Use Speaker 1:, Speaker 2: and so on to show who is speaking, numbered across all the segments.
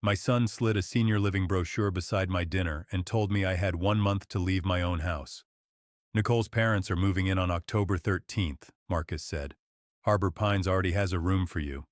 Speaker 1: My son slid a senior living brochure beside my dinner and told me I had 1 month to leave my own house. Nicole's parents are moving in on October 13th, Marcus said. Harbor Pines already has a room for you.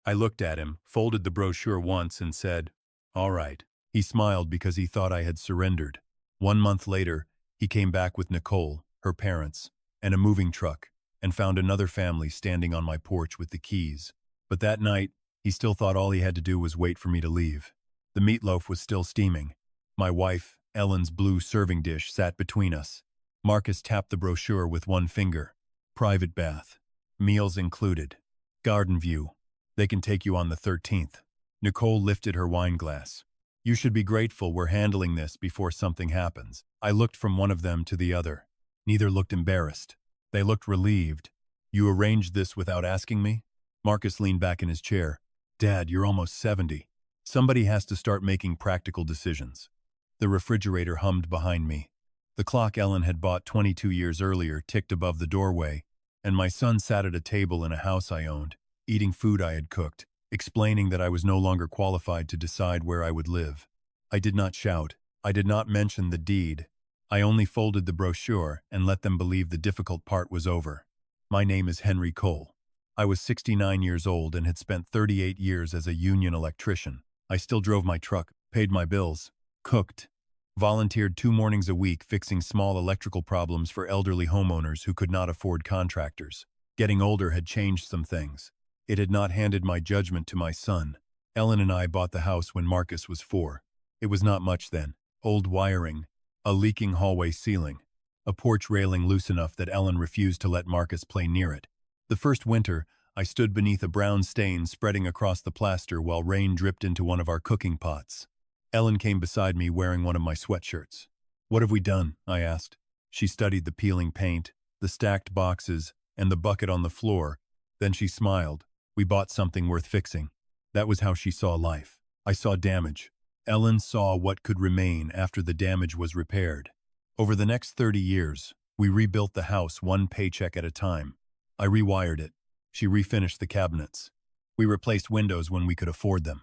Speaker 1: I looked at him, folded the brochure once and said, "All right." He smiled because he thought I had surrendered. 1 month later, he came back with Nicole, her parents, and a moving truck, and found another family standing on my porch with the keys. But that night, he still thought all he had to do was wait for me to leave. The meatloaf was still steaming. My wife, Ellen's blue serving dish, sat between us. Marcus tapped the brochure with one finger. Private bath. Meals included. Garden view. They can take you on the 13th. Nicole lifted her wine glass. You should be grateful we're handling this before something happens. I looked from one of them to the other. Neither looked embarrassed. They looked relieved. You arranged this without asking me? Marcus leaned back in his chair. Dad, you're almost 70. Somebody has to start making practical decisions. The refrigerator hummed behind me. The clock Ellen had bought 22 years earlier ticked above the doorway, and my son sat at a table in a house I owned, eating food I had cooked, explaining that I was no longer qualified to decide where I would live. I did not shout. I did not mention the deed. I only folded the brochure and let them believe the difficult part was over. My name is Henry Cole. I was 69 years old and had spent 38 years as a union electrician. I still drove my truck, paid my bills, cooked, volunteered 2 mornings a week fixing small electrical problems for elderly homeowners who could not afford contractors. Getting older had changed some things. It had not handed my judgment to my son. Ellen and I bought the house when Marcus was 4. It was not much then. Old wiring, a leaking hallway ceiling, a porch railing loose enough that Ellen refused to let Marcus play near it. The first winter, I stood beneath a brown stain spreading across the plaster while rain dripped into one of our cooking pots. Ellen came beside me wearing one of my sweatshirts. What have we done? I asked. She studied the peeling paint, the stacked boxes, and the bucket on the floor. Then she smiled. We bought something worth fixing. That was how she saw life. I saw damage. Ellen saw what could remain after the damage was repaired. Over the next 30 years, we rebuilt the house one paycheck at a time. I rewired it. She refinished the cabinets. We replaced windows when we could afford them.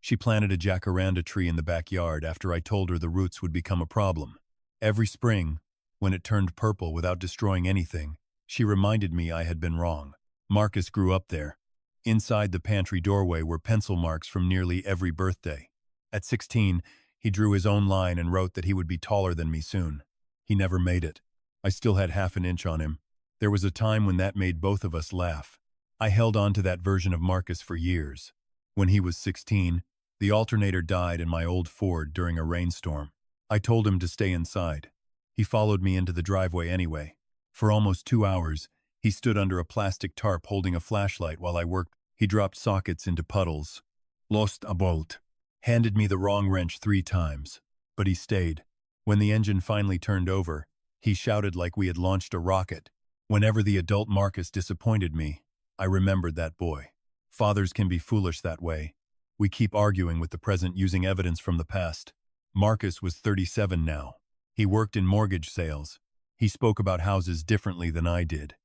Speaker 1: She planted a jacaranda tree in the backyard after I told her the roots would become a problem. Every spring, when it turned purple without destroying anything, she reminded me I had been wrong. Marcus grew up there. Inside the pantry doorway were pencil marks from nearly every birthday. At 16, he drew his own line and wrote that he would be taller than me soon. He never made it. I still had half an inch on him. There was a time when that made both of us laugh. I held on to that version of Marcus for years. When he was 16, the alternator died in my old Ford during a rainstorm. I told him to stay inside. He followed me into the driveway anyway. For almost 2 hours, he stood under a plastic tarp holding a flashlight while I worked. He dropped sockets into puddles. Lost a bolt. Handed me the wrong wrench 3 times. But he stayed. When the engine finally turned over, he shouted like we had launched a rocket. Whenever the adult Marcus disappointed me, I remembered that boy. Fathers can be foolish that way. We keep arguing with the present using evidence from the past. Marcus was 37 now. He worked in mortgage sales. He spoke about houses differently than I did.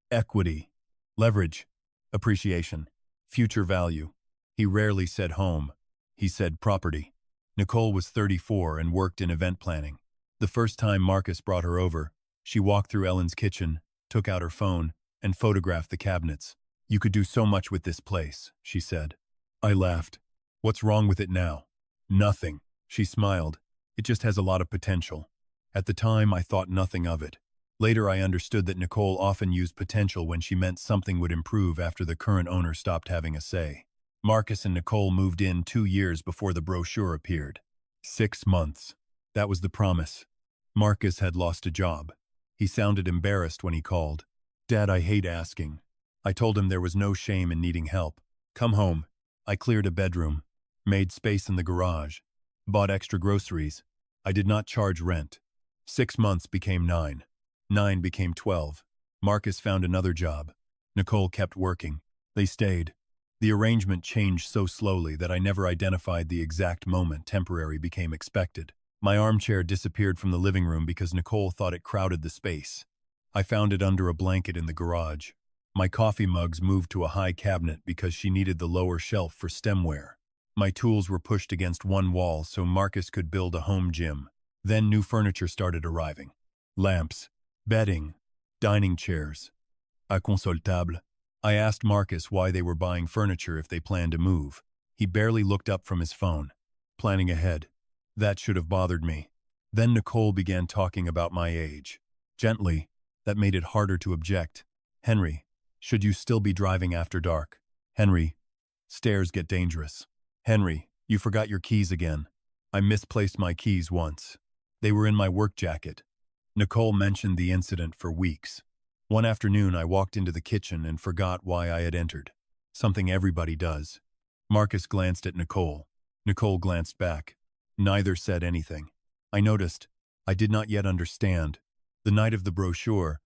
Speaker 1: Equity, leverage, appreciation, future value. He rarely said home. He said property. Nicole was 34 and worked in event planning. The first time Marcus brought her over, she walked through Ellen's kitchen, took out her phone, and photographed the cabinets. You could do so much with this place, she said. I laughed. What's wrong with it now? Nothing, she smiled. It just has a lot of potential. At the time, I thought nothing of it. Later, I understood that Nicole often used potential when she meant something would improve after the current owner stopped having a say. Marcus and Nicole moved in 2 years before the brochure appeared. 6 months. That was the promise. Marcus had lost a job. He sounded embarrassed when he called. Dad, I hate asking. I told him there was no shame in needing help. Come home. I cleared a bedroom, made space in the garage, bought extra groceries. I did not charge rent. 6 months became 9. 9 became 12. Marcus found another job. Nicole kept working. They stayed. The arrangement changed so slowly that I never identified the exact moment temporary became expected. My armchair disappeared from the living room because Nicole thought it crowded the space. I found it under a blanket in the garage. My coffee mugs moved to a high cabinet because she needed the lower shelf for stemware. My tools were pushed against one wall so Marcus could build a home gym. Then new furniture started arriving. Lamps, bedding, dining chairs, a console table. I asked Marcus why they were buying furniture if they planned to move. He barely looked up from his phone. Planning ahead. That should have bothered me. Then Nicole began talking about my age. Gently, that made it harder to object. Henry, should you still be driving after dark? Henry, stairs get dangerous. Henry, you forgot your keys again. I misplaced my keys once. They were in my work jacket. Nicole mentioned the incident for weeks. One afternoon, I walked into the kitchen and forgot why I had entered. Something everybody does. Marcus glanced at Nicole. Nicole glanced back. Neither said anything. I noticed. I did not yet understand. The night of the brochure,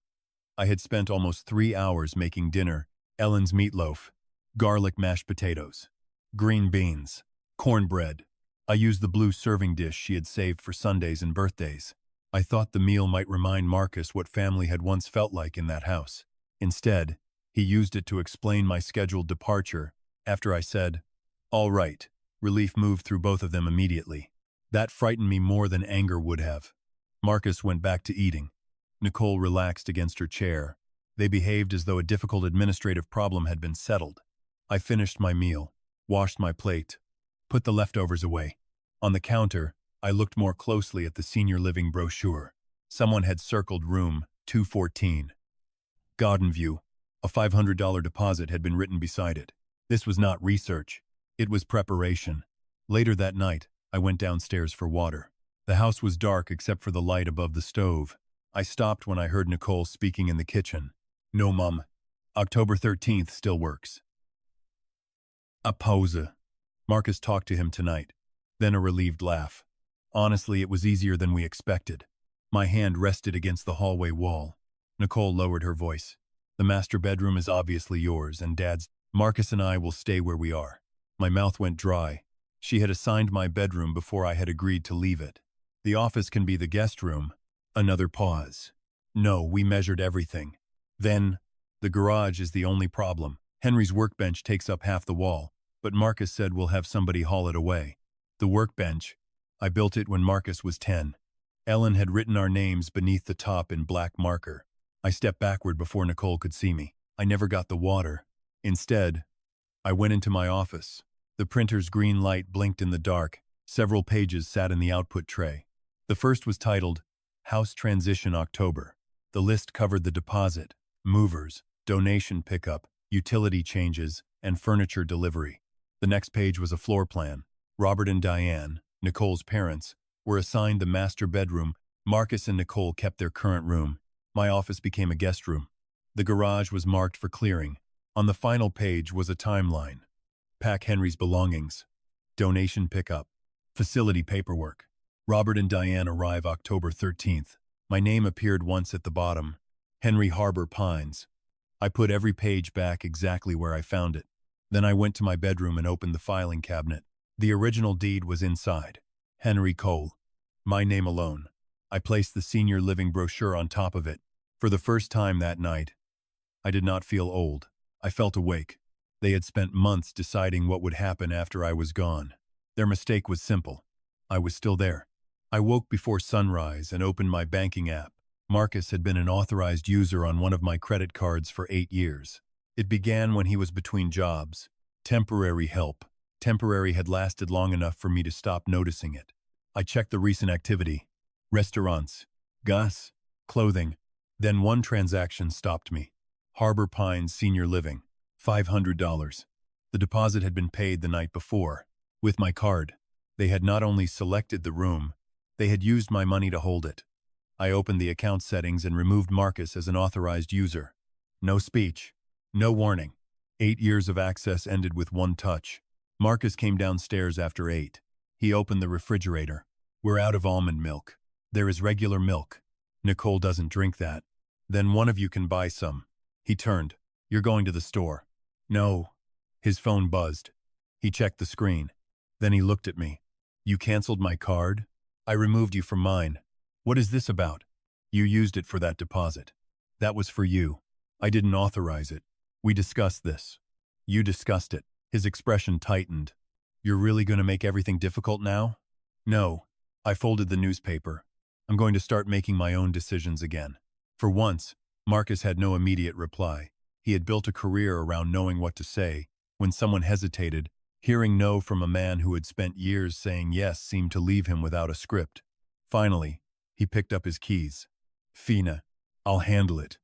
Speaker 1: I had spent almost 3 hours making dinner. Ellen's meatloaf, garlic mashed potatoes, green beans, cornbread. I used the blue serving dish she had saved for Sundays and birthdays. I thought the meal might remind Marcus what family had once felt like in that house. Instead, he used it to explain my scheduled departure. After I said, "All right," relief moved through both of them immediately. That frightened me more than anger would have. Marcus went back to eating. Nicole relaxed against her chair. They behaved as though a difficult administrative problem had been settled. I finished my meal, washed my plate, put the leftovers away. On the counter, I looked more closely at the senior living brochure. Someone had circled room 214. Garden view. A $500 deposit had been written beside it. This was not research. It was preparation. Later that night, I went downstairs for water. The house was dark except for the light above the stove. I stopped when I heard Nicole speaking in the kitchen. "No, Mum. October 13th still works." A pause. Marcus talked to him tonight. Then a relieved laugh. Honestly, it was easier than we expected. My hand rested against the hallway wall. Nicole lowered her voice. "The master bedroom is obviously yours, and Dad's. Marcus and I will stay where we are." My mouth went dry. She had assigned my bedroom before I had agreed to leave it. "The office can be the guest room." Another pause. "No, we measured everything." Then, "The garage is the only problem. Henry's workbench takes up half the wall, but Marcus said we'll have somebody haul it away." The workbench. I built it when Marcus was 10. Ellen had written our names beneath the top in black marker. I stepped backward before Nicole could see me. I never got the water. Instead, I went into my office. The printer's green light blinked in the dark. Several pages sat in the output tray. The first was titled, "House Transition October." The list covered the deposit, movers, donation pickup, utility changes, and furniture delivery. The next page was a floor plan. Robert and Diane, Nicole's parents, were assigned the master bedroom. Marcus and Nicole kept their current room. My office became a guest room. The garage was marked for clearing. On the final page was a timeline. Pack Henry's belongings. Donation pickup. Facility paperwork. Robert and Diane arrive October 13th. My name appeared once at the bottom. Henry Harbor Pines. I put every page back exactly where I found it. Then I went to my bedroom and opened the filing cabinet. The original deed was inside. Henry Cole. My name alone. I placed the senior living brochure on top of it. For the first time that night, I did not feel old. I felt awake. They had spent months deciding what would happen after I was gone. Their mistake was simple. I was still there. I woke before sunrise and opened my banking app. Marcus had been an authorized user on one of my credit cards for 8 years. It began when he was between jobs. Temporary help. Temporary had lasted long enough for me to stop noticing it. I checked the recent activity. Restaurants, gas, clothing. Then one transaction stopped me. Harbor Pines Senior Living. $500. The deposit had been paid the night before. With my card. They had not only selected the room, they had used my money to hold it. I opened the account settings and removed Marcus as an authorized user. No speech. No warning. 8 years of access ended with one touch. Marcus came downstairs after 8. He opened the refrigerator. "We're out of almond milk. There is regular milk. Nicole doesn't drink that. Then one of you can buy some." He turned. "You're going to the store." "No." His phone buzzed. He checked the screen. Then he looked at me. "You canceled my card? I removed you from mine. What is this about?" "You used it for that deposit. That was for you. I didn't authorize it. We discussed this." "You discussed it." His expression tightened. You're really going to make everything difficult now? No. I folded the newspaper. I'm going to start making my own decisions again. For once, Marcus had no immediate reply. He had built a career around knowing what to say. When someone hesitated, hearing no from a man who had spent years saying yes seemed to leave him without a script. Finally, he picked up his keys. Fina, I'll handle it.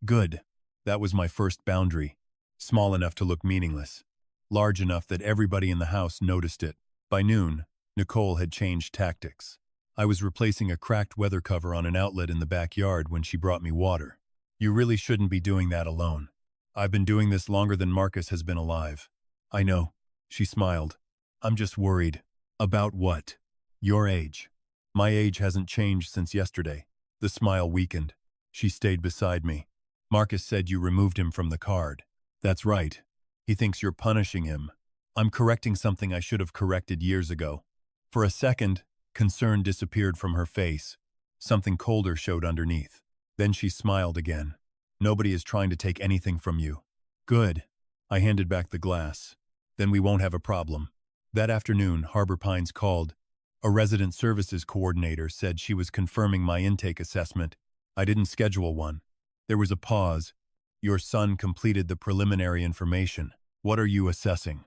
Speaker 1: Good. That was my first boundary. Small enough to look meaningless. Large enough that everybody in the house noticed it. By noon, Nicole had changed tactics. I was replacing a cracked weather cover on an outlet in the backyard when she brought me water. You really shouldn't be doing that alone. I've been doing this longer than Marcus has been alive. I know. She smiled. I'm just worried. About what? Your age. My age hasn't changed since yesterday. The smile weakened. She stayed beside me. Marcus said you removed him from the card. That's right. He thinks you're punishing him. I'm correcting something I should have corrected years ago. For a second, concern disappeared from her face. Something colder showed underneath. Then she smiled again. Nobody is trying to take anything from you. Good. I handed back the glass. Then we won't have a problem. That afternoon, Harbor Pines called. A resident services coordinator said she was confirming my intake assessment. I didn't schedule one. There was a pause. Your son completed the preliminary information. What are you assessing?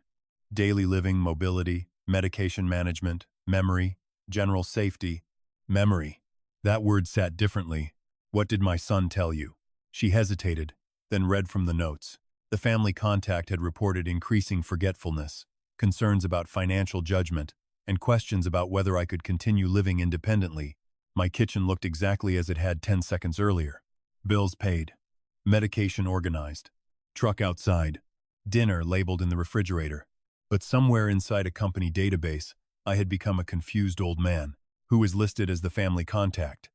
Speaker 1: Daily living, mobility, medication management, memory, general safety. Memory. That word sat differently. What did my son tell you? She hesitated, then read from the notes. The family contact had reported increasing forgetfulness, concerns about financial judgment, and questions about whether I could continue living independently. My kitchen looked exactly as it had 10 seconds earlier. Bills paid. Medication organized. Truck outside. Dinner labeled in the refrigerator. But somewhere inside a company database, I had become a confused old man, who was listed as the family contact.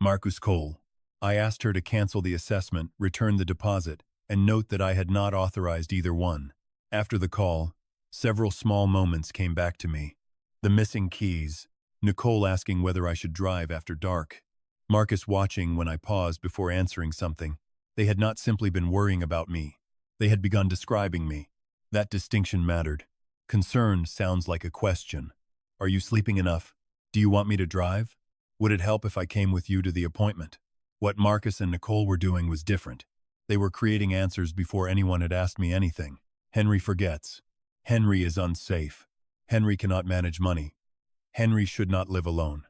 Speaker 1: Marcus Cole. I asked her to cancel the assessment, return the deposit, and note that I had not authorized either one. After the call, several small moments came back to me. The missing keys, Nicole asking whether I should drive after dark, Marcus watching when I paused before answering something. They had not simply been worrying about me. They had begun describing me. That distinction mattered. Concern sounds like a question. Are you sleeping enough? Do you want me to drive? Would it help if I came with you to the appointment? What Marcus and Nicole were doing was different. They were creating answers before anyone had asked me anything. Henry forgets. Henry is unsafe. Henry cannot manage money. Henry should not live alone.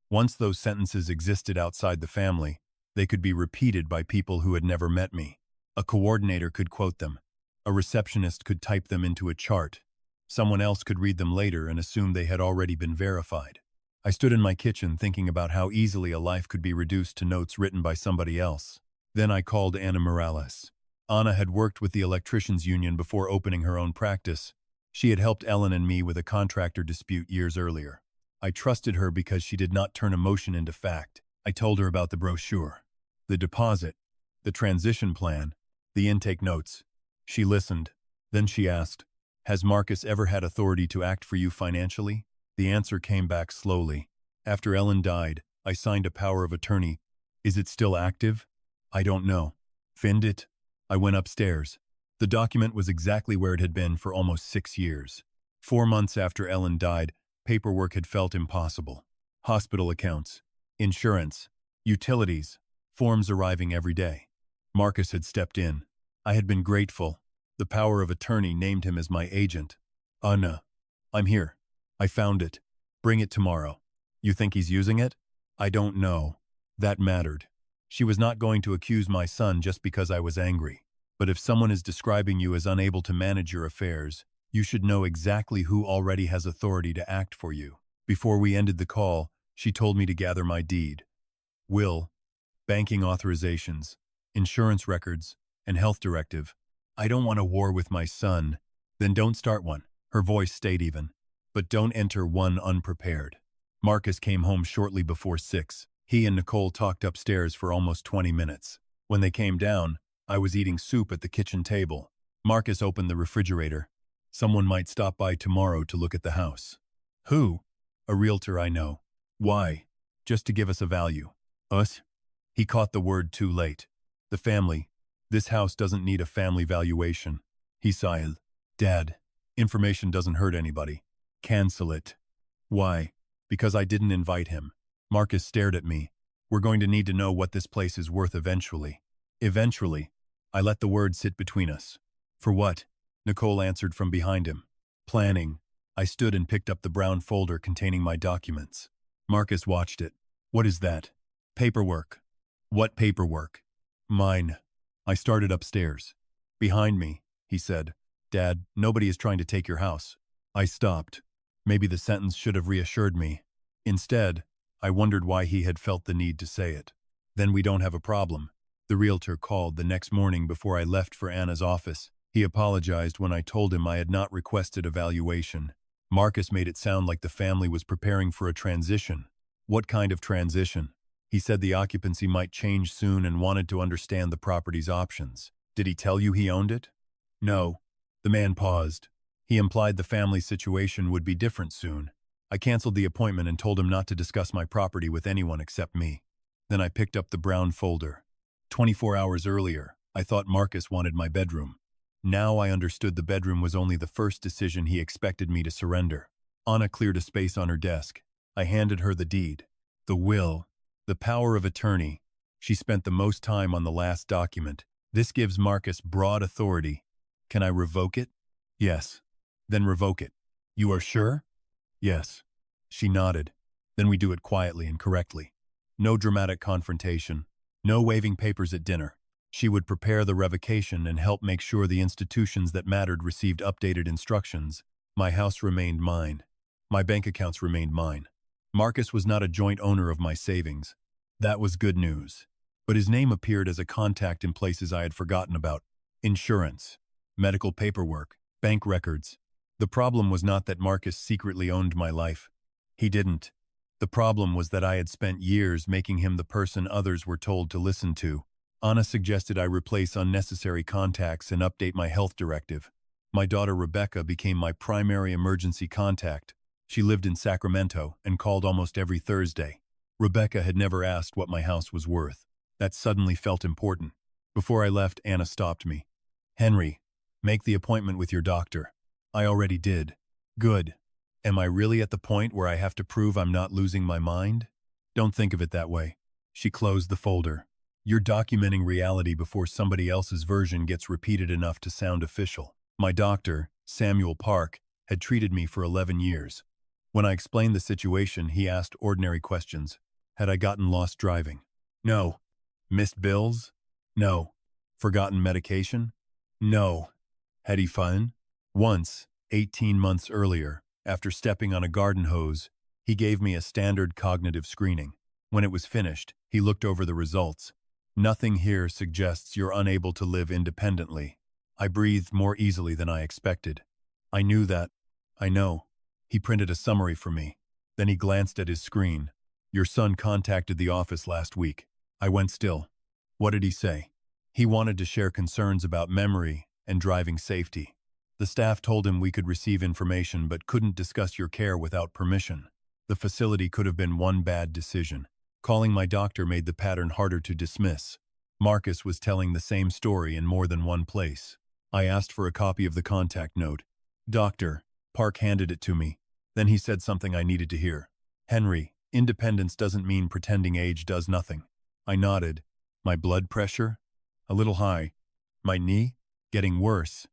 Speaker 1: Once those sentences existed outside the family, they could be repeated by people who had never met me. A coordinator could quote them. A receptionist could type them into a chart. Someone else could read them later and assume they had already been verified. I stood in my kitchen thinking about how easily a life could be reduced to notes written by somebody else. Then I called Anna Morales. Anna had worked with the electricians union before opening her own practice. She had helped Ellen and me with a contractor dispute years earlier. I trusted her because she did not turn emotion into fact. I told her about the brochure, the deposit, the transition plan, the intake notes. She listened. Then she asked, "Has Marcus ever had authority to act for you financially?" The answer came back slowly. After Ellen died, I signed a power of attorney. Is it still active? I don't know. Find it? I went upstairs. The document was exactly where it had been for almost 6 years. 4 months after Ellen died, paperwork had felt impossible. Hospital accounts, insurance, utilities, forms arriving every day. Marcus had stepped in. I had been grateful. The power of attorney named him as my agent. Anna, I'm here. I found it. Bring it tomorrow. You think he's using it? I don't know. That mattered. She was not going to accuse my son just because I was angry. But if someone is describing you as unable to manage your affairs, you should know exactly who already has authority to act for you. Before we ended the call, she told me to gather my deed, will, banking authorizations, insurance records, and health directive. I don't want a war with my son. Then don't start one. Her voice stayed even. But don't enter one unprepared. Marcus came home shortly before 6. He and Nicole talked upstairs for almost 20 minutes. When they came down, I was eating soup at the kitchen table. Marcus opened the refrigerator. Someone might stop by tomorrow to look at the house. Who? A realtor I know. Why? Just to give us a value. Us? He caught the word too late. The family. This house doesn't need a family valuation. He sighed. Dad, information doesn't hurt anybody. Cancel it. Why? Because I didn't invite him. Marcus stared at me. We're going to need to know what this place is worth eventually. Eventually. I let the word sit between us. For what? Nicole answered from behind him. Planning. I stood and picked up the brown folder containing my documents. Marcus watched it. What is that? Paperwork. What paperwork? Mine. I started upstairs. Behind me, he said. Dad, nobody is trying to take your house. I stopped. Maybe the sentence should have reassured me. Instead, I wondered why he had felt the need to say it. Then we don't have a problem. The realtor called the next morning before I left for Anna's office. He apologized when I told him I had not requested a valuation. Marcus made it sound like the family was preparing for a transition. What kind of transition? He said the occupancy might change soon and wanted to understand the property's options. Did he tell you he owned it? No. The man paused. He implied the family situation would be different soon. I canceled the appointment and told him not to discuss my property with anyone except me. Then I picked up the brown folder. 24 hours earlier, I thought Marcus wanted my bedroom. Now I understood the bedroom was only the first decision he expected me to surrender. Anna cleared a space on her desk. I handed her the deed. The will. The power of attorney. She spent the most time on the last document. This gives Marcus broad authority. Can I revoke it? Yes. Then revoke it. You are sure? Yes. She nodded. Then we do it quietly and correctly. No dramatic confrontation. No waving papers at dinner. She would prepare the revocation and help make sure the institutions that mattered received updated instructions. My house remained mine. My bank accounts remained mine. Marcus was not a joint owner of my savings. That was good news. But his name appeared as a contact in places I had forgotten about. Insurance, medical paperwork, bank records. The problem was not that Marcus secretly owned my life. He didn't. The problem was that I had spent years making him the person others were told to listen to. Anna suggested I replace unnecessary contacts and update my health directive. My daughter Rebecca became my primary emergency contact. She lived in Sacramento and called almost every Thursday. Rebecca had never asked what my house was worth. That suddenly felt important. Before I left, Anna stopped me. Henry, make the appointment with your doctor. I already did. Good. Am I really at the point where I have to prove I'm not losing my mind? Don't think of it that way. She closed the folder. You're documenting reality before somebody else's version gets repeated enough to sound official. My doctor, Samuel Park, had treated me for 11 years. When I explained the situation, he asked ordinary questions. Had I gotten lost driving? No. Missed bills? No. Forgotten medication? No. Had he fun? Once, 18 months earlier, after stepping on a garden hose, he gave me a standard cognitive screening. When it was finished, he looked over the results. Nothing here suggests you're unable to live independently. I breathed more easily than I expected. I knew that. I know. He printed a summary for me. Then he glanced at his screen. Your son contacted the office last week. I went still. What did he say? He wanted to share concerns about memory and driving safety. The staff told him we could receive information but couldn't discuss your care without permission. The facility could have been one bad decision. Calling my doctor made the pattern harder to dismiss. Marcus was telling the same story in more than one place. I asked for a copy of the contact note. Doctor, Park handed it to me. Then he said something I needed to hear. Henry, independence doesn't mean pretending age does nothing. I nodded. My blood pressure? A little high. My knee? Getting worse.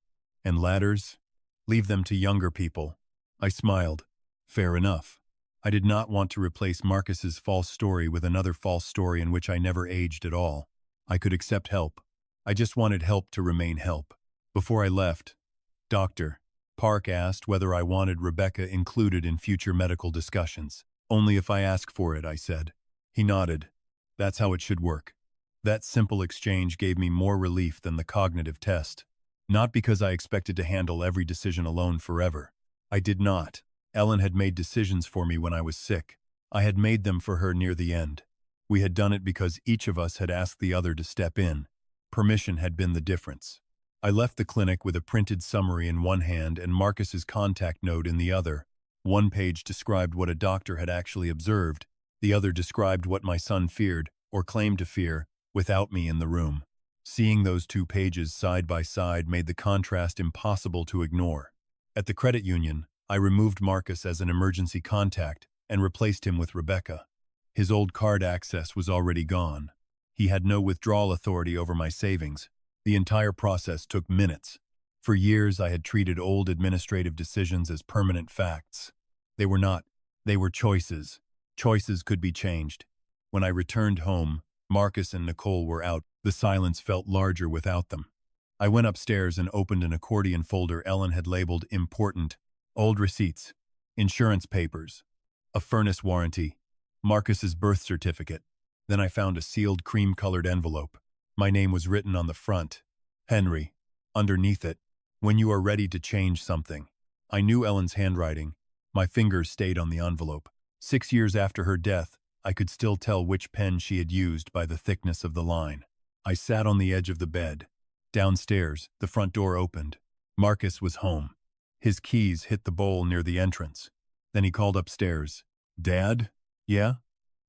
Speaker 1: And ladders? Leave them to younger people. I smiled. Fair enough. I did not want to replace Marcus's false story with another false story in which I never aged at all. I could accept help. I just wanted help to remain help. Before I left, Doctor, Park asked whether I wanted Rebecca included in future medical discussions. Only if I ask for it, I said. He nodded. That's how it should work. That simple exchange gave me more relief than the cognitive test. Not because I expected to handle every decision alone forever. I did not. Ellen had made decisions for me when I was sick. I had made them for her near the end. We had done it because each of us had asked the other to step in. Permission had been the difference. I left the clinic with a printed summary in one hand and Marcus's contact note in the other. One page described what a doctor had actually observed. The other described what my son feared, or claimed to fear, without me in the room. Seeing those two pages side by side made the contrast impossible to ignore. At the credit union, I removed Marcus as an emergency contact and replaced him with Rebecca. His old card access was already gone. He had no withdrawal authority over my savings. The entire process took minutes. For years, I had treated old administrative decisions as permanent facts. They were not. They were choices. Choices could be changed. When I returned home, Marcus and Nicole were out. The silence felt larger without them. I went upstairs and opened an accordion folder Ellen had labeled important. Old receipts, insurance papers, a furnace warranty, Marcus's birth certificate. Then I found a sealed cream-colored envelope. My name was written on the front. Henry. Underneath it, when you are ready to change something. I knew Ellen's handwriting. My fingers stayed on the envelope. 6 years after her death, I could still tell which pen she had used by the thickness of the line. I sat on the edge of the bed. Downstairs, the front door opened. Marcus was home. His keys hit the bowl near the entrance. Then he called upstairs. "Dad? Yeah?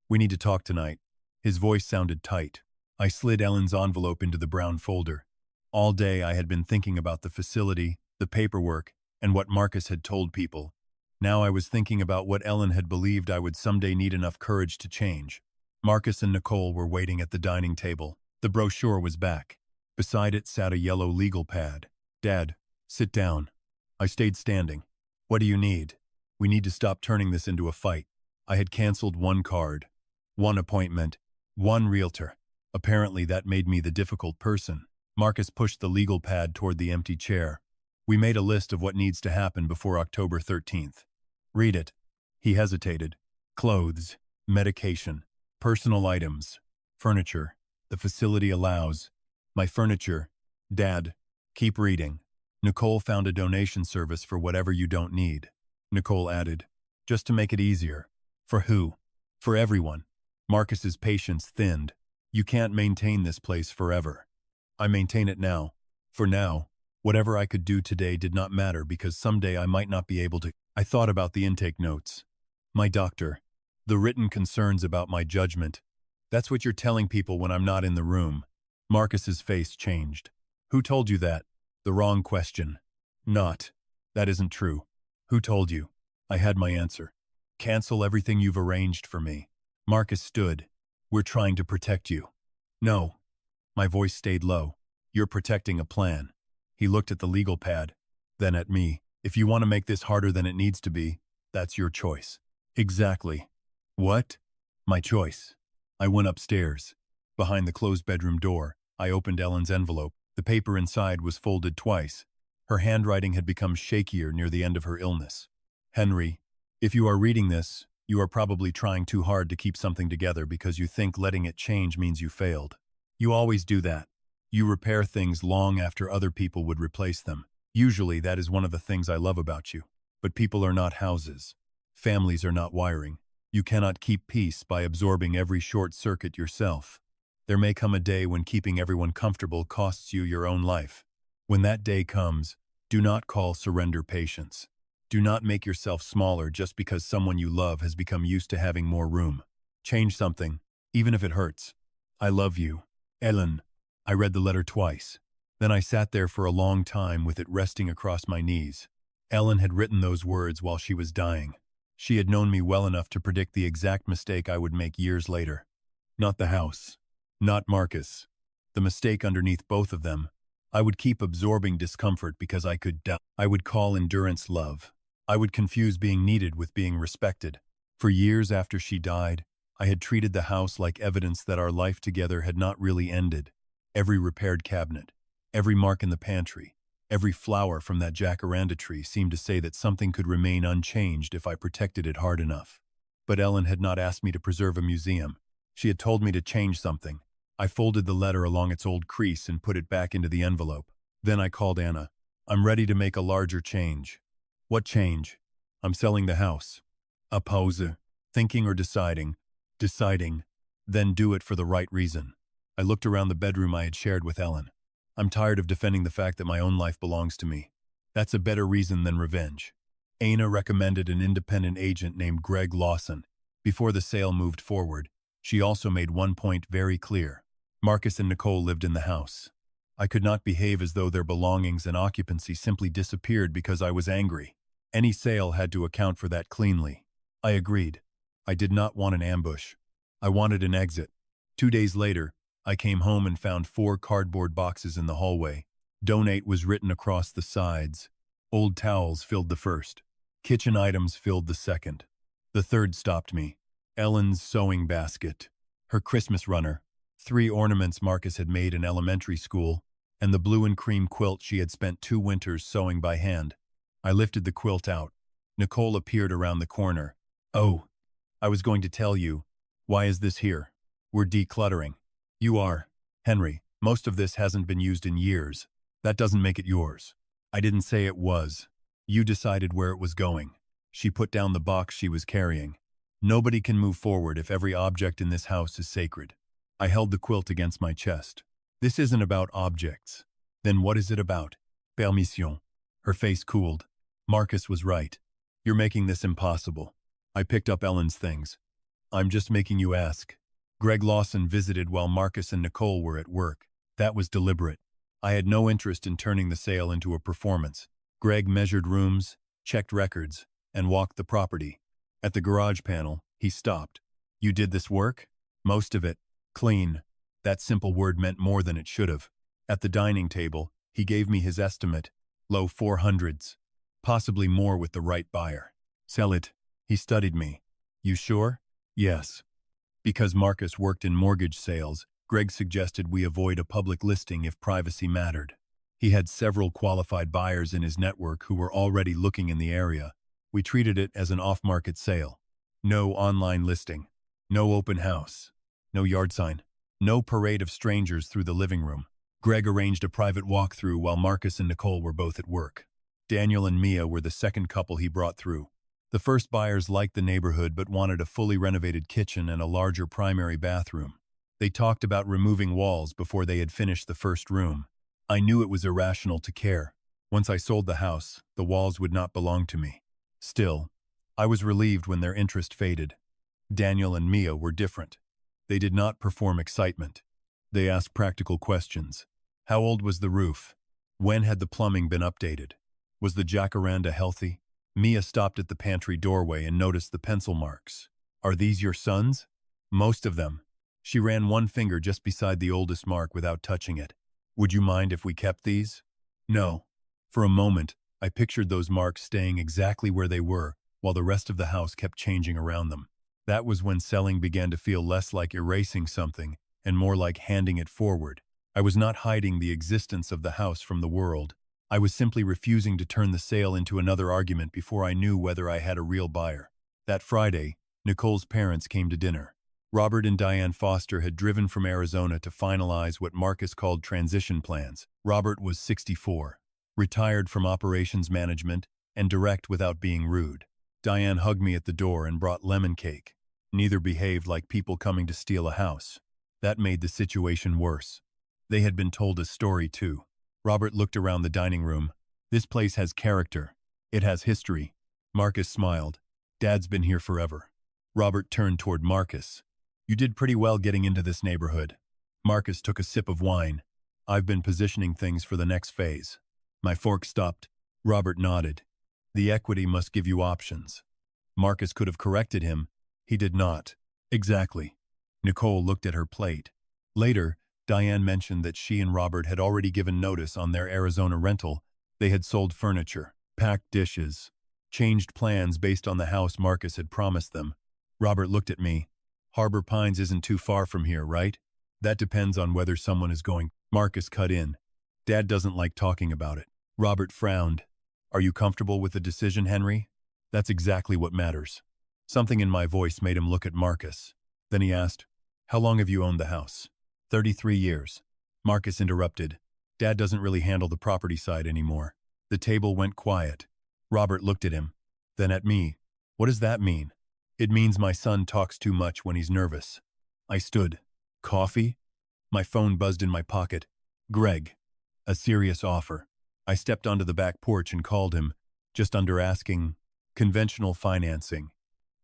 Speaker 1: We need to talk tonight." His voice sounded tight. I slid Ellen's envelope into the brown folder. All day I had been thinking about the facility, the paperwork, and what Marcus had told people. Now I was thinking about what Ellen had believed I would someday need enough courage to change. Marcus and Nicole were waiting at the dining table. The brochure was back. Beside it sat a yellow legal pad. "Dad, sit down." I stayed standing. "What do you need?" "We need to stop turning this into a fight." I had canceled one card, one appointment, one realtor. Apparently that made me the difficult person. Marcus pushed the legal pad toward the empty chair. "We made a list of what needs to happen before October 13th. Read it." He hesitated. "Clothes, medication, personal items, furniture. The facility allows. My furniture. Dad, keep reading. Nicole found a donation service for whatever you don't need." Nicole added, "Just to make it easier." "For who?" "For everyone." Marcus's patience thinned. "You can't maintain this place forever." "I maintain it now. For now. Whatever I could do today did not matter because someday I might not be able to." I thought about the intake notes. My doctor. The written concerns about my judgment. "That's what you're telling people when I'm not in the room." Marcus's face changed. "Who told you that?" "The wrong question." "Not. That isn't true." "Who told you?" I had my answer. "Cancel everything you've arranged for me." Marcus stood. "We're trying to protect you." "No." My voice stayed low. "You're protecting a plan." He looked at the legal pad, then at me. "If you want to make this harder than it needs to be, that's your choice." "Exactly." "What?" "My choice." I went upstairs. Behind the closed bedroom door, I opened Ellen's envelope. The paper inside was folded twice. Her handwriting had become shakier near the end of her illness. "Henry, if you are reading this, you are probably trying too hard to keep something together because you think letting it change means you failed. You always do that. You repair things long after other people would replace them. Usually that is one of the things I love about you. But people are not houses. Families are not wiring. You cannot keep peace by absorbing every short circuit yourself. There may come a day when keeping everyone comfortable costs you your own life. When that day comes, do not call surrender patience. Do not make yourself smaller just because someone you love has become used to having more room. Change something, even if it hurts. I love you. Ellen." I read the letter twice. Then I sat there for a long time with it resting across my knees. Ellen had written those words while she was dying. She had known me well enough to predict the exact mistake I would make years later. Not the house. Not Marcus. The mistake underneath both of them. I would keep absorbing discomfort because I could doubt. I would call endurance love. I would confuse being needed with being respected. For years after she died, I had treated the house like evidence that our life together had not really ended. Every repaired cabinet, every mark in the pantry, every flower from that jacaranda tree seemed to say that something could remain unchanged if I protected it hard enough. But Ellen had not asked me to preserve a museum. She had told me to change something. I folded the letter along its old crease and put it back into the envelope. Then I called Anna. "I'm ready to make a larger change." "What change?" "I'm selling the house." "A pause. Thinking or deciding?" "Deciding. Then do it for the right reason." I looked around the bedroom I had shared with Ellen. "I'm tired of defending the fact that my own life belongs to me. That's a better reason than revenge." Anna recommended an independent agent named Greg Lawson. Before the sale moved forward, she also made one point very clear. Marcus and Nicole lived in the house. I could not behave as though their belongings and occupancy simply disappeared because I was angry. Any sale had to account for that cleanly. I agreed. I did not want an ambush. I wanted an exit. 2 days later, I came home and found 4 cardboard boxes in the hallway. Donate was written across the sides. Old towels filled the first. Kitchen items filled the second. The third stopped me. Ellen's sewing basket, her Christmas runner, 3 ornaments Marcus had made in elementary school, and the blue and cream quilt she had spent 2 winters sewing by hand. I lifted the quilt out. Nicole appeared around the corner. "Oh, I was going to tell you. Why is this here? We're decluttering." "You are. Henry, most of this hasn't been used in years. That doesn't make it yours." "I didn't say it was. You decided where it was going." She put down the box she was carrying. "Nobody can move forward if every object in this house is sacred." I held the quilt against my chest. "This isn't about objects." "Then what is it about?" "Permission." Her face cooled. Marcus was right. "You're making this impossible." I picked up Ellen's things. "I'm just making you ask." Greg Lawson visited while Marcus and Nicole were at work. That was deliberate. I had no interest in turning the sale into a performance. Greg measured rooms, checked records, and walked the property. At the garage panel, he stopped. "You did this work?" "Most of it. Clean." That simple word meant more than it should have. At the dining table, he gave me his estimate. Low 400s. Possibly more with the right buyer. "Sell it." He studied me. "You sure?" "Yes." Because Marcus worked in mortgage sales, Greg suggested we avoid a public listing if privacy mattered. He had several qualified buyers in his network who were already looking in the area. We treated it as an off-market sale. No online listing. No open house. No yard sign. No parade of strangers through the living room. Greg arranged a private walkthrough while Marcus and Nicole were both at work. Daniel and Mia were the second couple he brought through. The first buyers liked the neighborhood but wanted a fully renovated kitchen and a larger primary bathroom. They talked about removing walls before they had finished the first room. I knew it was irrational to care. Once I sold the house, the walls would not belong to me. Still, I was relieved when their interest faded. Daniel and Mia were different. They did not perform excitement. They asked practical questions. How old was the roof? When had the plumbing been updated? Was the jacaranda healthy? Mia stopped at the pantry doorway and noticed the pencil marks. "Are these your sons?" "Most of them." She ran one finger just beside the oldest mark without touching it. "Would you mind if we kept these?" "No." For a moment, I pictured those marks staying exactly where they were, while the rest of the house kept changing around them. That was when selling began to feel less like erasing something and more like handing it forward. I was not hiding the existence of the house from the world. I was simply refusing to turn the sale into another argument before I knew whether I had a real buyer. That Friday, Nicole's parents came to dinner. Robert and Diane Foster had driven from Arizona to finalize what Marcus called transition plans. Robert was 64, retired from operations management, and direct without being rude. Diane hugged me at the door and brought lemon cake. Neither behaved like people coming to steal a house. That made the situation worse. They had been told a story too. Robert looked around the dining room. "This place has character. It has history." Marcus smiled. "Dad's been here forever." Robert turned toward Marcus. "You did pretty well getting into this neighborhood." Marcus took a sip of wine. "I've been positioning things for the next phase." My fork stopped. Robert nodded. "The equity must give you options." Marcus could have corrected him. He did not. "Exactly." Nicole looked at her plate. Later, Diane mentioned that she and Robert had already given notice on their Arizona rental. They had sold furniture, packed dishes, changed plans based on the house Marcus had promised them. Robert looked at me. "Harbor Pines isn't too far from here, right?" "That depends on whether someone is going." Marcus cut in. "Dad doesn't like talking about it." Robert frowned. "Are you comfortable with the decision, Henry?" "That's exactly what matters." Something in my voice made him look at Marcus. Then he asked, "How long have you owned the house?" 33 years. Marcus interrupted. "Dad doesn't really handle the property side anymore." The table went quiet. Robert looked at him, then at me. "What does that mean?" "It means my son talks too much when he's nervous." I stood. "Coffee?" My phone buzzed in my pocket. "Greg." A serious offer. I stepped onto the back porch and called him, just under asking. Conventional financing.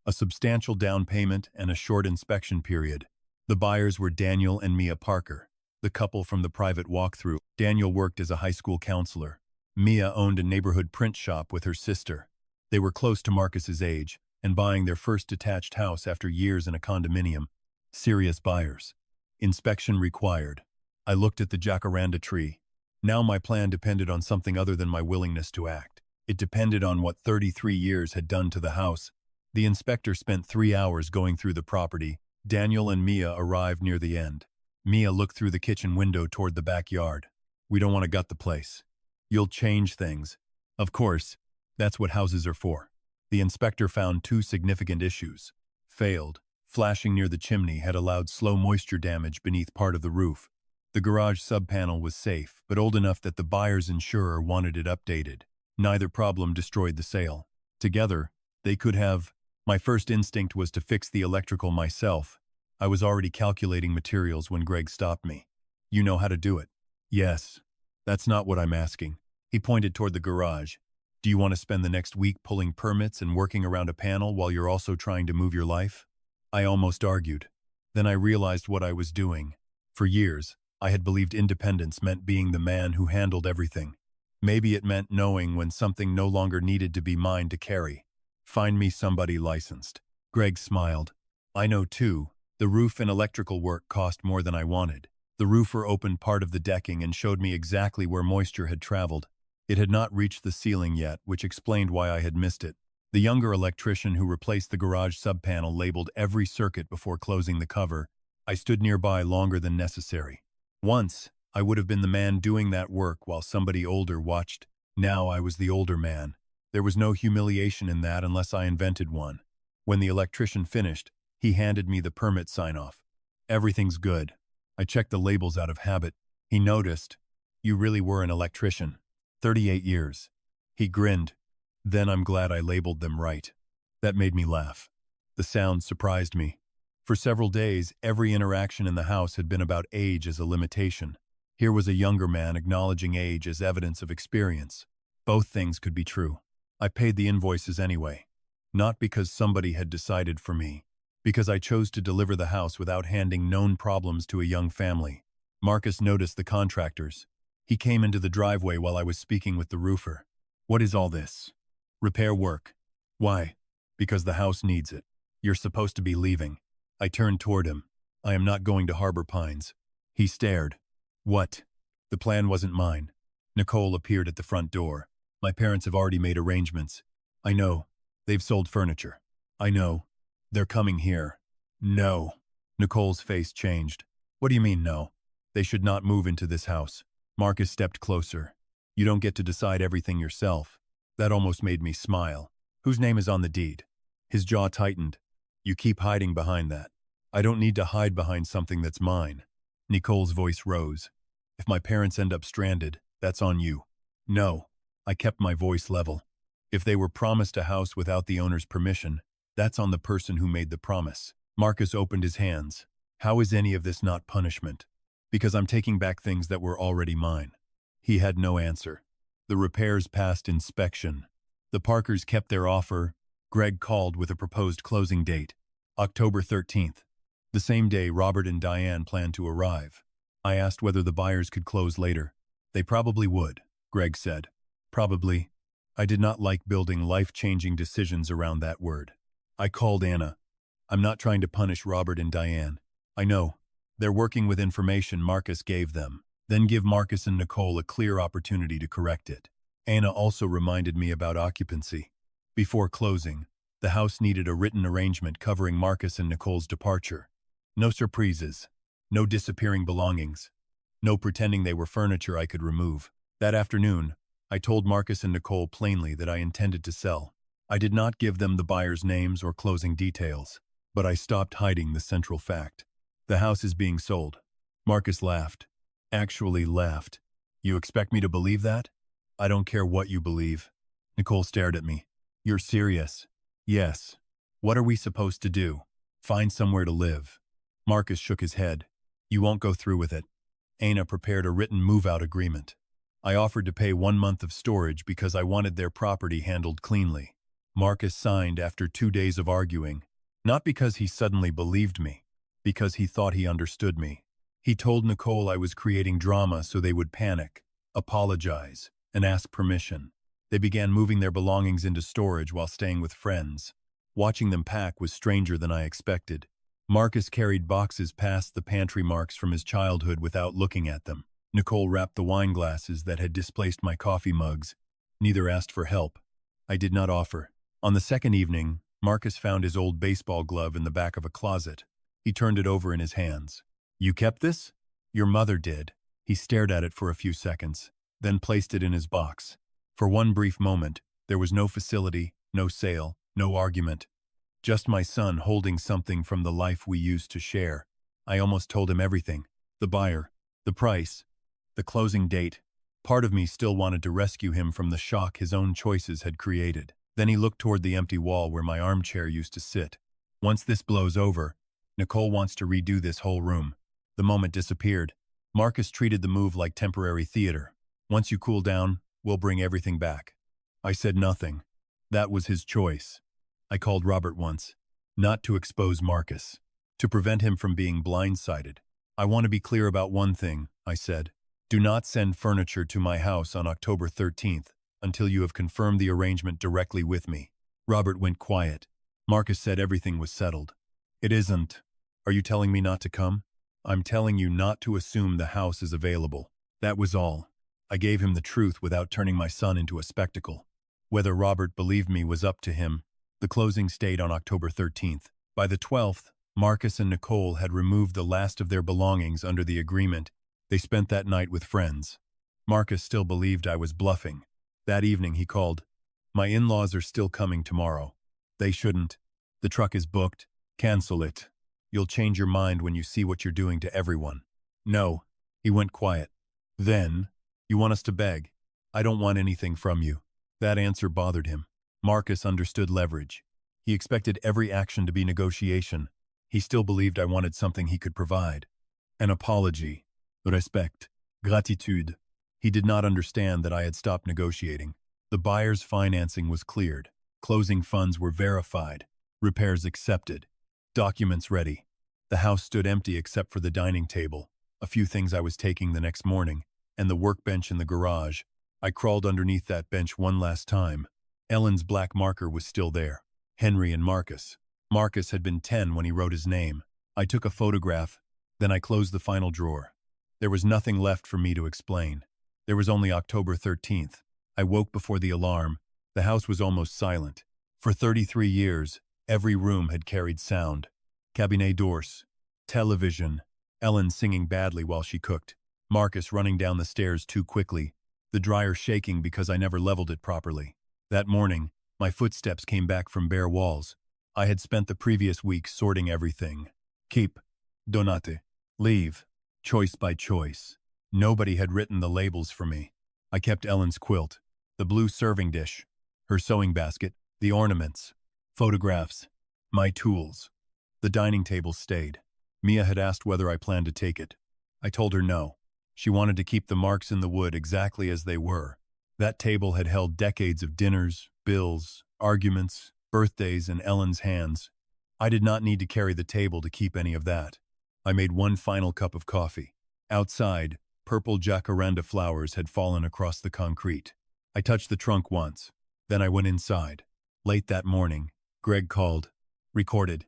Speaker 1: A substantial down payment and a short inspection period. The buyers were Daniel and Mia Parker, the couple from the private walkthrough. Daniel worked as a high school counselor. Mia owned a neighborhood print shop with her sister. They were close to Marcus's age and buying their first detached house after years in a condominium. Serious buyers. Inspection required. I looked at the jacaranda tree. Now my plan depended on something other than my willingness to act. It depended on what 33 years had done to the house. The inspector spent 3 hours going through the property. Daniel and Mia arrived near the end. Mia looked through the kitchen window toward the backyard. We don't want to gut the place. You'll change things. Of course, that's what houses are for. The inspector found 2 significant issues. Failed. Flashing near the chimney had allowed slow moisture damage beneath part of the roof. The garage subpanel was safe, but old enough that the buyer's insurer wanted it updated. Neither problem destroyed the sale. Together, they could have. My first instinct was to fix the electrical myself. I was already calculating materials when Greg stopped me. You know how to do it. Yes. That's not what I'm asking. He pointed toward the garage. Do you want to spend the next week pulling permits and working around a panel while you're also trying to move your life? I almost argued. Then I realized what I was doing. For years, I had believed independence meant being the man who handled everything. Maybe it meant knowing when something no longer needed to be mine to carry. Find me somebody licensed. Greg smiled. I know too. The roof and electrical work cost more than I wanted. The roofer opened part of the decking and showed me exactly where moisture had traveled. It had not reached the ceiling yet, which explained why I had missed it. The younger electrician who replaced the garage subpanel labeled every circuit before closing the cover. I stood nearby longer than necessary. Once, I would have been the man doing that work while somebody older watched. Now I was the older man. There was no humiliation in that unless I invented one. When the electrician finished, he handed me the permit sign-off. Everything's good. I checked the labels out of habit. He noticed. You really were an electrician. 38 years. He grinned. Then I'm glad I labeled them right. That made me laugh. The sound surprised me. For several days, every interaction in the house had been about age as a limitation. Here was a younger man acknowledging age as evidence of experience. Both things could be true. I paid the invoices anyway. Not because somebody had decided for me. Because I chose to deliver the house without handing known problems to a young family. Marcus noticed the contractors. He came into the driveway while I was speaking with the roofer. What is all this? Repair work. Why? Because the house needs it. You're supposed to be leaving. I turned toward him. I am not going to Harbor Pines. He stared. What? The plan wasn't mine. Nicole appeared at the front door. My parents have already made arrangements. I know. They've sold furniture. I know. They're coming here. No. Nicole's face changed. What do you mean, no? They should not move into this house. Marcus stepped closer. You don't get to decide everything yourself. That almost made me smile. Whose name is on the deed? His jaw tightened. You keep hiding behind that. I don't need to hide behind something that's mine. Nicole's voice rose. If my parents end up stranded, that's on you. No. I kept my voice level. If they were promised a house without the owner's permission, that's on the person who made the promise. Marcus opened his hands. How is any of this not punishment? Because I'm taking back things that were already mine. He had no answer. The repairs passed inspection. The Parkers kept their offer. Greg called with a proposed closing date, October 13th. The same day Robert and Diane planned to arrive. I asked whether the buyers could close later. They probably would, Greg said. Probably. I did not like building life-changing decisions around that word. I called Anna. I'm not trying to punish Robert and Diane. I know. They're working with information Marcus gave them. Then give Marcus and Nicole a clear opportunity to correct it. Anna also reminded me about occupancy. Before closing, the house needed a written arrangement covering Marcus and Nicole's departure. No surprises. No disappearing belongings. No pretending they were furniture I could remove. That afternoon, I told Marcus and Nicole plainly that I intended to sell. I did not give them the buyers' names or closing details, but I stopped hiding the central fact. The house is being sold. Marcus laughed. Actually laughed. You expect me to believe that? I don't care what you believe. Nicole stared at me. You're serious? Yes. What are we supposed to do? Find somewhere to live. Marcus shook his head. You won't go through with it. Anna prepared a written move-out agreement. I offered to pay 1 month of storage because I wanted their property handled cleanly. Marcus signed after 2 days of arguing. Not because he suddenly believed me, because he thought he understood me. He told Nicole I was creating drama so they would panic, apologize, and ask permission. They began moving their belongings into storage while staying with friends. Watching them pack was stranger than I expected. Marcus carried boxes past the pantry marks from his childhood without looking at them. Nicole wrapped the wine glasses that had displaced my coffee mugs. Neither asked for help. I did not offer. On the second evening, Marcus found his old baseball glove in the back of a closet. He turned it over in his hands. "You kept this?" "Your mother did." He stared at it for a few seconds, then placed it in his box. For one brief moment, there was no facility, no sale, no argument. Just my son holding something from the life we used to share. I almost told him everything. The buyer, the price, the closing date. Part of me still wanted to rescue him from the shock his own choices had created. Then he looked toward the empty wall where my armchair used to sit. "Once this blows over, Nicole wants to redo this whole room." The moment disappeared. Marcus treated the move like temporary theater. "Once you cool down, we'll bring everything back." I said nothing. That was his choice. I called Robert once, not to expose Marcus, to prevent him from being blindsided. "I want to be clear about one thing," I said. "Do not send furniture to my house on October 13th until you have confirmed the arrangement directly with me." Robert went quiet. Marcus said everything was settled. "It isn't. Are you telling me not to come?" "I'm telling you not to assume the house is available." That was all. I gave him the truth without turning my son into a spectacle. Whether Robert believed me was up to him. The closing stayed on October 13th. By the 12th, Marcus and Nicole had removed the last of their belongings under the agreement. They spent that night with friends. Marcus still believed I was bluffing. That evening he called. "My in-laws are still coming tomorrow." "They shouldn't. The truck is booked. Cancel it. You'll change your mind when you see what you're doing to everyone." "No." He went quiet. "Then, you want us to beg?" "I don't want anything from you." That answer bothered him. Marcus understood leverage. He expected every action to be negotiation. He still believed I wanted something he could provide. An apology. Respect. Gratitude. He did not understand that I had stopped negotiating. The buyer's financing was cleared. Closing funds were verified. Repairs accepted. Documents ready. The house stood empty except for the dining table, a few things I was taking the next morning, and the workbench in the garage. I crawled underneath that bench one last time. Ellen's black marker was still there. Henry and Marcus. Marcus had been 10 when he wrote his name. I took a photograph, then I closed the final drawer. There was nothing left for me to explain. There was only October 13th. I woke before the alarm. The house was almost silent. For 33 years, every room had carried sound. Cabinet d'ours. Television. Ellen singing badly while she cooked. Marcus running down the stairs too quickly. The dryer shaking because I never leveled it properly. That morning, my footsteps came back from bare walls. I had spent the previous week sorting everything. Keep. Donate. Leave. Choice by choice. Nobody had written the labels for me. I kept Ellen's quilt, the blue serving dish, her sewing basket, the ornaments, photographs, my tools. The dining table stayed. Mia had asked whether I planned to take it. I told her no. She wanted to keep the marks in the wood exactly as they were. That table had held decades of dinners, bills, arguments, birthdays, and Ellen's hands. I did not need to carry the table to keep any of that. I made one final cup of coffee. Outside, purple jacaranda flowers had fallen across the concrete. I touched the trunk once. Then I went inside. Late that morning, Greg called. Recorded.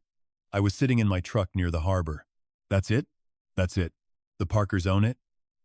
Speaker 1: I was sitting in my truck near the harbor. "That's it?" "That's it." "The Parkers own it?"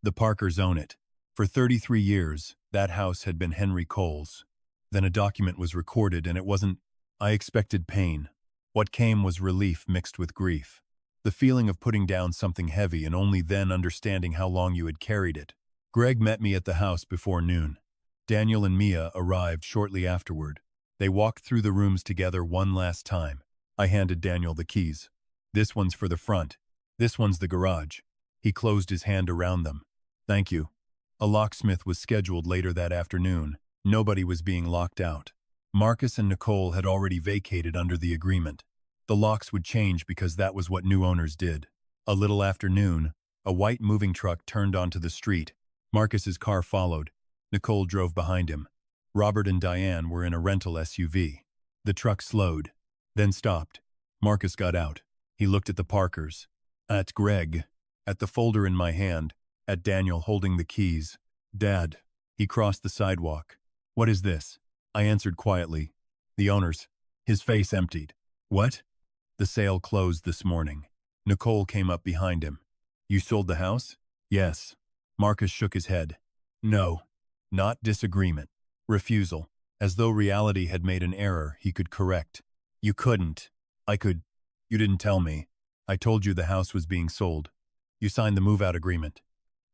Speaker 1: "The Parkers own it." For 33 years, that house had been Henry Cole's. Then a document was recorded and it wasn't. I expected pain. What came was relief mixed with grief. The feeling of putting down something heavy and only then understanding how long you had carried it. Greg met me at the house before noon. Daniel and Mia arrived shortly afterward. They walked through the rooms together one last time. I handed Daniel the keys. "This one's for the front. This one's the garage." He closed his hand around them. "Thank you." A locksmith was scheduled later that afternoon. Nobody was being locked out. Marcus and Nicole had already vacated under the agreement. The locks would change because that was what new owners did. A little after noon, a white moving truck turned onto the street. Marcus's car followed. Nicole drove behind him. Robert and Diane were in a rental SUV. The truck slowed, then stopped. Marcus got out. He looked at the Parkers, at Greg, at the folder in my hand, at Daniel holding the keys. "Dad." He crossed the sidewalk. What is this? I answered quietly. The owner's. His face emptied. What? The sale closed this morning. Nicole came up behind him. You sold the house? Yes. Marcus shook his head. No. Not disagreement. Refusal. As though reality had made an error he could correct. You couldn't. I could. You didn't tell me. I told you the house was being sold. You signed the move-out agreement.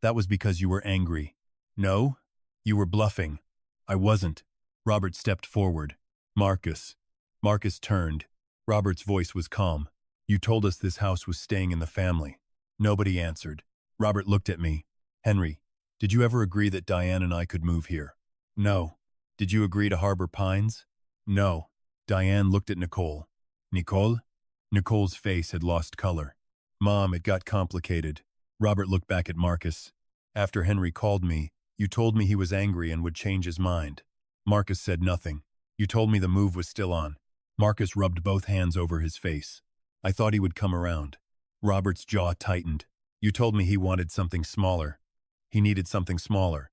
Speaker 1: That was because you were angry. No? You were bluffing. I wasn't. Robert stepped forward. Marcus. Marcus turned. Robert's voice was calm. You told us this house was staying in the family. Nobody answered. Robert looked at me. Henry, did you ever agree that Diane and I could move here? No. Did you agree to Harbor Pines? No. Diane looked at Nicole. Nicole? Nicole's face had lost color. Mom, it got complicated. Robert looked back at Marcus. After Henry called me, you told me he was angry and would change his mind. Marcus said nothing. You told me the move was still on. Marcus rubbed both hands over his face. I thought he would come around. Robert's jaw tightened. You told me he wanted something smaller. He needed something smaller.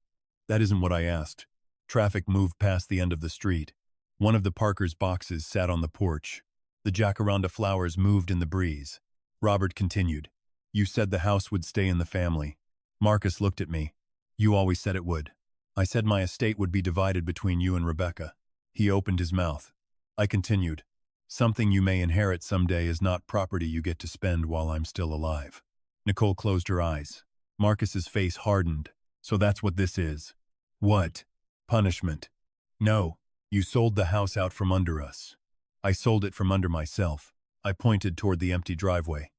Speaker 1: That isn't what I asked. Traffic moved past the end of the street. One of the Parker's boxes sat on the porch. The jacaranda flowers moved in the breeze. Robert continued. You said the house would stay in the family. Marcus looked at me. You always said it would. I said my estate would be divided between you and Rebecca. He opened his mouth. I continued. Something you may inherit someday is not property you get to spend while I'm still alive. Nicole closed her eyes. Marcus's face hardened. So that's what this is. What? Punishment. No. You sold the house out from under us. I sold it from under myself. I pointed toward the empty driveway.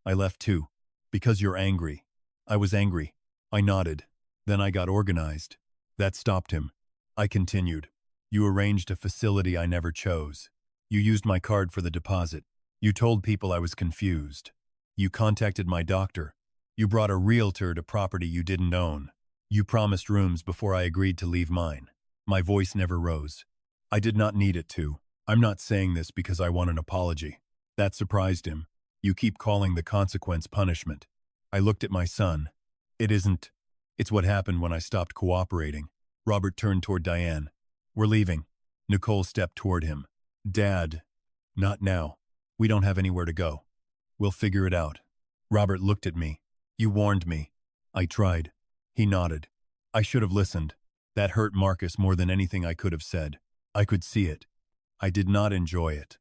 Speaker 1: I left too. Because you're angry. I was angry. I nodded. Then I got organized. That stopped him. I continued. You arranged a facility I never chose. You used my card for the deposit. You told people I was confused. You contacted my doctor. You brought a realtor to property you didn't own. You promised rooms before I agreed to leave mine. My voice never rose. I did not need it to. I'm not saying this because I want an apology. That surprised him. You keep calling the consequence punishment. I looked at my son. It isn't. It's what happened when I stopped cooperating. Robert turned toward Diane. We're leaving. Nicole stepped toward him. Dad. Not now. We don't have anywhere to go. We'll figure it out. Robert looked at me. You warned me. I tried. He nodded. I should have listened. That hurt Marcus more than anything I could have said. I could see it. I did not enjoy it.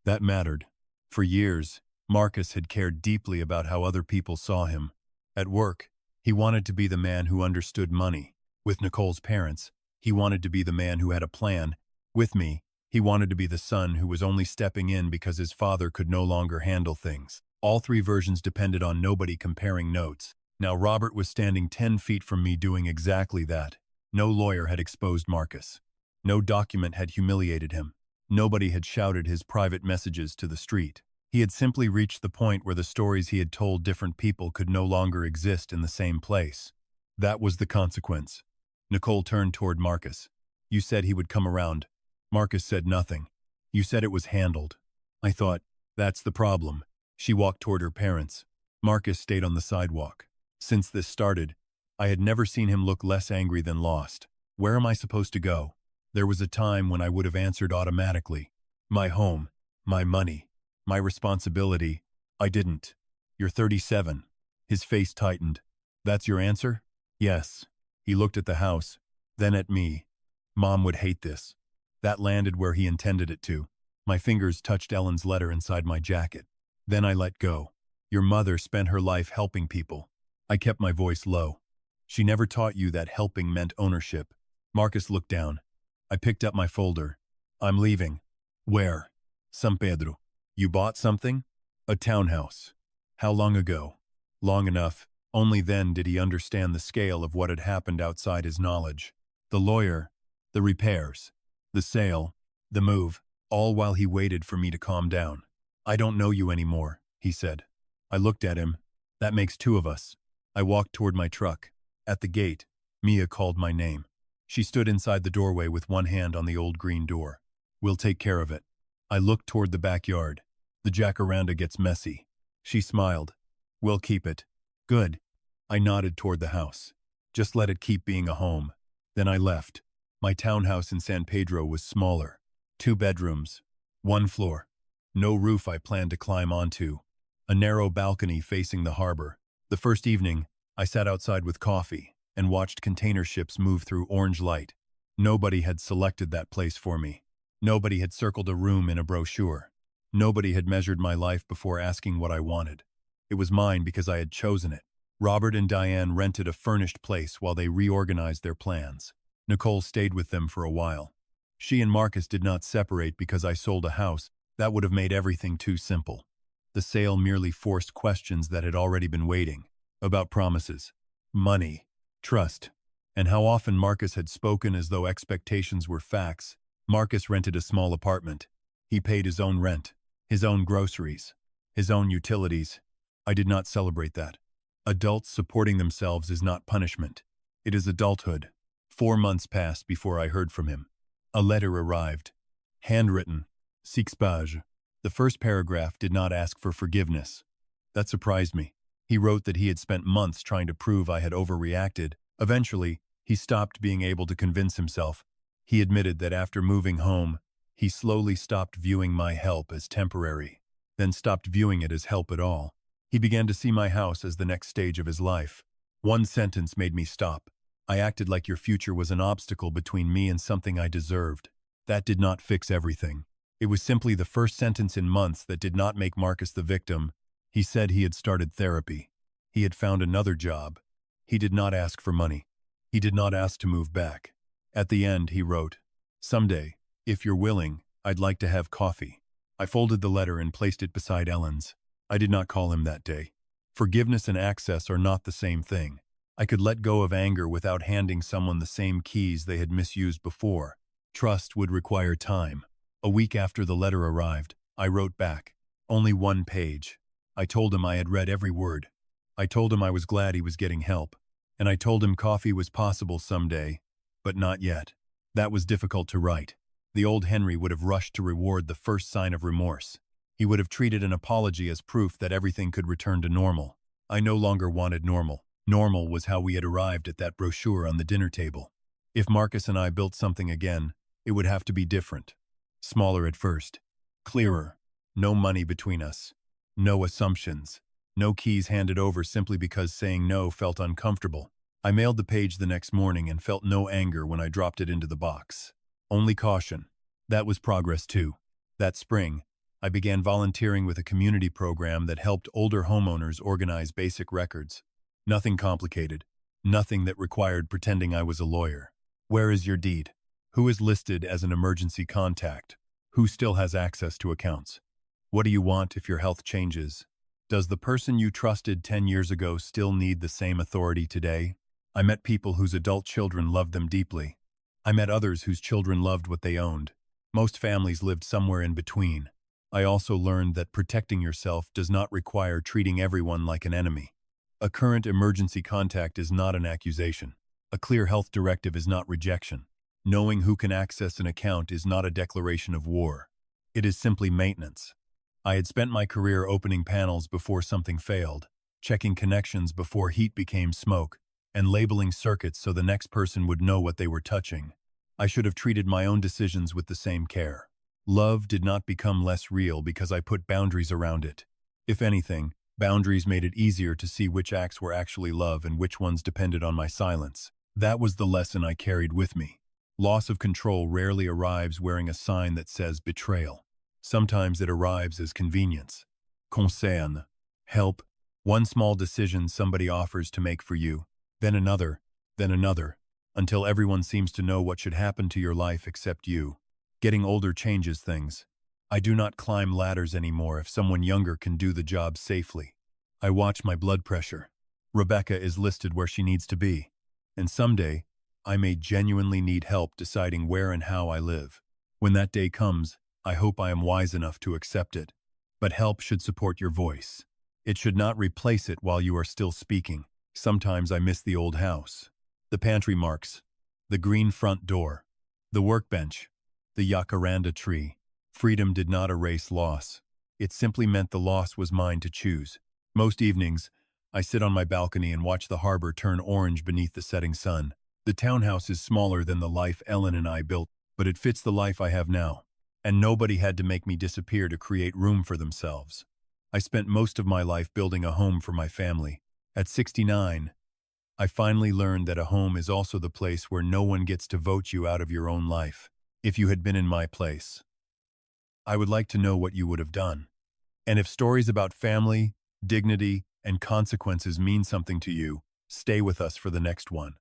Speaker 1: That mattered. For years, Marcus had cared deeply about how other people saw him. At work, he wanted to be the man who understood money. With Nicole's parents, he wanted to be the man who had a plan. With me, he wanted to be the son who was only stepping in because his father could no longer handle things. All three versions depended on nobody comparing notes. Now Robert was standing 10 feet from me doing exactly that. No lawyer had exposed Marcus. No document had humiliated him. Nobody had shouted his private messages to the street. He had simply reached the point where the stories he had told different people could no longer exist in the same place. That was the consequence. Nicole turned toward Marcus. You said he would come around. Marcus said nothing. You said it was handled. I thought, that's the problem. She walked toward her parents. Marcus stayed on the sidewalk. Since this started, I had never seen him look less angry than lost. Where am I supposed to go? There was a time when I would have answered automatically. My home, my money, my responsibility. I didn't. You're 37. His face tightened. That's your answer? Yes. He looked at the house, then at me. Mom would hate this. That landed where he intended it to. My fingers touched Ellen's letter inside my jacket. Then I let go. Your mother spent her life helping people. I kept my voice low. She never taught you that helping meant ownership. Marcus looked down. I picked up my folder. I'm leaving. Where? San Pedro. You bought something? A townhouse. How long ago? Long enough. Only then did he understand the scale of what had happened outside his knowledge. The lawyer, the repairs, the sale, the move, all while he waited for me to calm down. I don't know you anymore, he said. I looked at him. That makes two of us. I walked toward my truck. At the gate, Mia called my name. She stood inside the doorway with one hand on the old green door. We'll take care of it. I looked toward the backyard. The jacaranda gets messy. She smiled. We'll keep it. Good. I nodded toward the house. Just let it keep being a home. Then I left. My townhouse in San Pedro was smaller. 2 bedrooms, 1 floor. No roof I planned to climb onto. A narrow balcony facing the harbor. The first evening, I sat outside with coffee and watched container ships move through orange light. Nobody had selected that place for me. Nobody had circled a room in a brochure. Nobody had measured my life before asking what I wanted. It was mine because I had chosen it. Robert and Diane rented a furnished place while they reorganized their plans. Nicole stayed with them for a while. She and Marcus did not separate because I sold a house. That would have made everything too simple. The sale merely forced questions that had already been waiting, about promises, money, trust, and how often Marcus had spoken as though expectations were facts. Marcus rented a small apartment. He paid his own rent, his own groceries, his own utilities. I did not celebrate that. Adults supporting themselves is not punishment. It is adulthood. 4 months passed before I heard from him. A letter arrived. Handwritten. 6 pages. The first paragraph did not ask for forgiveness. That surprised me. He wrote that he had spent months trying to prove I had overreacted. Eventually, he stopped being able to convince himself. He admitted that after moving home, he slowly stopped viewing my help as temporary, then stopped viewing it as help at all. He began to see my house as the next stage of his life. One sentence made me stop. I acted like your future was an obstacle between me and something I deserved. That did not fix everything. It was simply the first sentence in months that did not make Marcus the victim. He said he had started therapy. He had found another job. He did not ask for money. He did not ask to move back. At the end, he wrote, "Someday, if you're willing, I'd like to have coffee." I folded the letter and placed it beside Ellen's. I did not call him that day. Forgiveness and access are not the same thing. I could let go of anger without handing someone the same keys they had misused before. Trust would require time. A week after the letter arrived, I wrote back. Only 1 page. I told him I had read every word. I told him I was glad he was getting help. And I told him coffee was possible someday, but not yet. That was difficult to write. The old Henry would have rushed to reward the first sign of remorse. He would have treated an apology as proof that everything could return to normal. I no longer wanted normal. Normal was how we had arrived at that brochure on the dinner table. If Marcus and I built something again, it would have to be different. Smaller at first. Clearer. No money between us. No assumptions. No keys handed over simply because saying no felt uncomfortable. I mailed the page the next morning and felt no anger when I dropped it into the box. Only caution. That was progress too. That spring, I began volunteering with a community program that helped older homeowners organize basic records. Nothing complicated. Nothing that required pretending I was a lawyer. Where is your deed? Who is listed as an emergency contact? Who still has access to accounts? What do you want if your health changes? Does the person you trusted 10 years ago still need the same authority today? I met people whose adult children loved them deeply. I met others whose children loved what they owned. Most families lived somewhere in between. I also learned that protecting yourself does not require treating everyone like an enemy. A current emergency contact is not an accusation. A clear health directive is not rejection. Knowing who can access an account is not a declaration of war. It is simply maintenance. I had spent my career opening panels before something failed, checking connections before heat became smoke, and labeling circuits so the next person would know what they were touching. I should have treated my own decisions with the same care. Love did not become less real because I put boundaries around it. If anything, boundaries made it easier to see which acts were actually love and which ones depended on my silence. That was the lesson I carried with me. Loss of control rarely arrives wearing a sign that says betrayal. Sometimes it arrives as convenience. Concern. Help. One small decision somebody offers to make for you, then another, until everyone seems to know what should happen to your life except you. Getting older changes things. I do not climb ladders anymore if someone younger can do the job safely. I watch my blood pressure. Rebecca is listed where she needs to be. And someday, I may genuinely need help deciding where and how I live. When that day comes, I hope I am wise enough to accept it. But help should support your voice. It should not replace it while you are still speaking. Sometimes I miss the old house. The pantry marks. The green front door. The workbench. The jacaranda tree. Freedom did not erase loss. It simply meant the loss was mine to choose. Most evenings, I sit on my balcony and watch the harbor turn orange beneath the setting sun. The townhouse is smaller than the life Ellen and I built, but it fits the life I have now. And nobody had to make me disappear to create room for themselves. I spent most of my life building a home for my family. At 69, I finally learned that a home is also the place where no one gets to vote you out of your own life. If you had been in my place, I would like to know what you would have done. And if stories about family, dignity, and consequences mean something to you, stay with us for the next one.